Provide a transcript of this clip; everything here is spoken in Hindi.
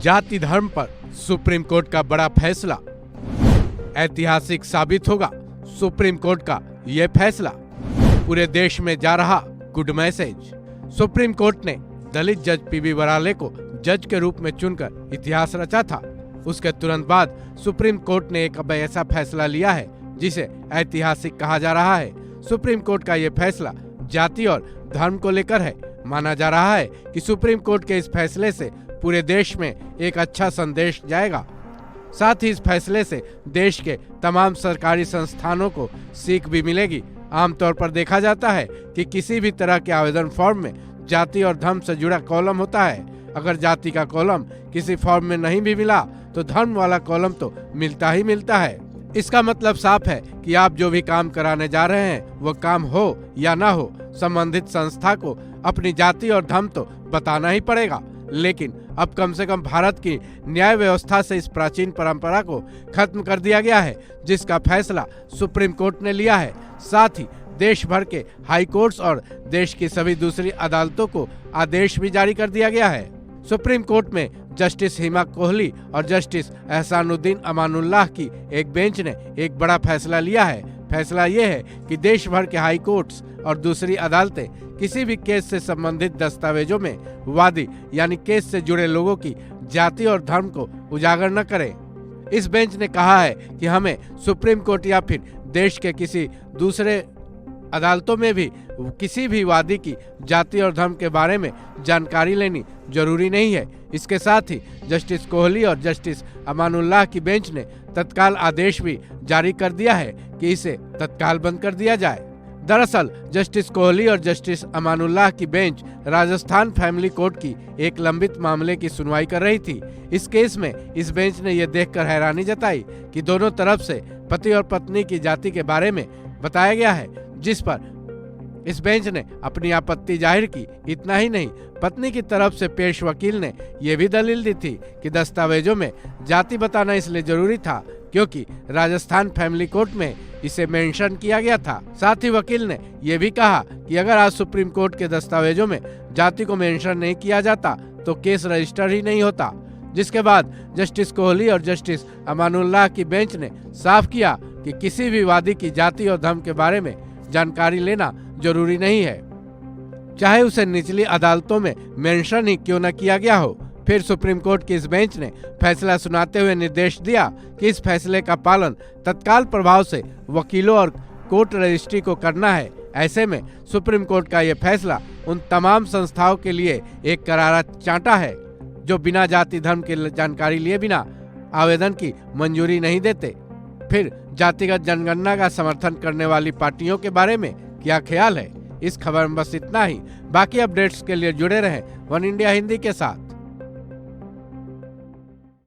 जाति धर्म पर सुप्रीम कोर्ट का बड़ा फैसला। ऐतिहासिक साबित होगा सुप्रीम कोर्ट का यह फैसला। पूरे देश में जा रहा गुड मैसेज। सुप्रीम कोर्ट ने दलित जज पीबी वराले को जज के रूप में चुनकर इतिहास रचा था। उसके तुरंत बाद सुप्रीम कोर्ट ने एक अब ऐसा फैसला लिया है जिसे ऐतिहासिक कहा जा रहा है। सुप्रीम कोर्ट का यह फैसला जाति और धर्म को लेकर है। माना जा रहा है कि सुप्रीम कोर्ट के इस फैसले से पूरे देश में एक अच्छा संदेश जाएगा। साथ ही इस फैसले से देश के तमाम सरकारी संस्थानों को सीख भी मिलेगी। आमतौर पर देखा जाता है कि किसी भी तरह के आवेदन फॉर्म में जाति और धर्म से जुड़ा कॉलम होता है। अगर जाति का कॉलम किसी फॉर्म में नहीं भी मिला तो धर्म वाला कॉलम तो मिलता ही मिलता है। इसका मतलब साफ है कि आप जो भी काम कराने जा रहे हैं वो काम हो या ना हो, संबंधित संस्था को अपनी जाति और धर्म तो बताना ही पड़ेगा। लेकिन अब कम से कम भारत की न्याय व्यवस्था से इस प्राचीन परंपरा को खत्म कर दिया गया है, जिसका फैसला सुप्रीम कोर्ट ने लिया है। साथ ही देश भर के हाई कोर्ट्स और देश की सभी दूसरी अदालतों को आदेश भी जारी कर दिया गया है। सुप्रीम कोर्ट में जस्टिस हिमा कोहली और जस्टिस एहसानुद्दीन अमानुल्लाह की एक बेंच ने एक बड़ा फैसला लिया है। फैसला ये है कि देश भर के हाई कोर्ट्स और दूसरी अदालतें किसी भी केस से संबंधित दस्तावेजों में वादी यानी केस से जुड़े लोगों की जाति और धर्म को उजागर न करें। इस बेंच ने कहा है कि हमें सुप्रीम कोर्ट या फिर देश के किसी दूसरे अदालतों में भी किसी भी वादी की जाति और धर्म के बारे में जानकारी लेनी जरूरी नहीं है। इसके साथ ही जस्टिस कोहली और जस्टिस अमानुल्लाह की बेंच ने तत्काल आदेश भी जारी कर दिया है कि इसे तत्काल बंद कर दिया जाए। दरअसल जस्टिस कोहली और जस्टिस अमानुल्लाह की बेंच राजस्थान फैमिली कोर्ट की एक लंबित मामले की सुनवाई कर रही थी। इस केस में इस बेंच ने यह देखकर हैरानी जताई कि दोनों तरफ से पति और पत्नी की जाति के बारे में बताया गया है, जिस पर इस बेंच ने अपनी आपत्ति जाहिर की। इतना ही नहीं, पत्नी की तरफ से पेश वकील ने यह भी दलील दी थी कि दस्तावेजों में जाति बताना इसलिए जरूरी था क्योंकि राजस्थान फैमिली कोर्ट में इसे मेंशन किया गया था। साथ ही वकील ने यह भी कहा कि अगर आज सुप्रीम कोर्ट के दस्तावेजों में जाति को मेंशन नहीं किया जाता तो केस रजिस्टर ही नहीं होता। जिसके बाद जस्टिस कोहली और जस्टिस अमानुल्लाह की बेंच ने साफ किया कि किसी भी वादी की जाति और धर्म के बारे में जानकारी लेना जरूरी नहीं है, चाहे उसे निचली अदालतों में मेंशन ही क्यों न किया गया हो। फिर सुप्रीम कोर्ट की इस बेंच ने फैसला सुनाते हुए निर्देश दिया कि इस फैसले का पालन तत्काल प्रभाव से वकीलों और कोर्ट रजिस्ट्री को करना है। ऐसे में सुप्रीम कोर्ट का यह फैसला उन तमाम संस्थाओं के लिए एक करारा चांटा है जो बिना जाति धर्म की जानकारी लिए बिना आवेदन की मंजूरी नहीं देते। फिर जातिगत जनगणना का समर्थन करने वाली पार्टियों के बारे में क्या ख्याल है? इस खबर में बस इतना ही। बाकी अपडेट्स के लिए जुड़े रहें वन इंडिया हिंदी के साथ।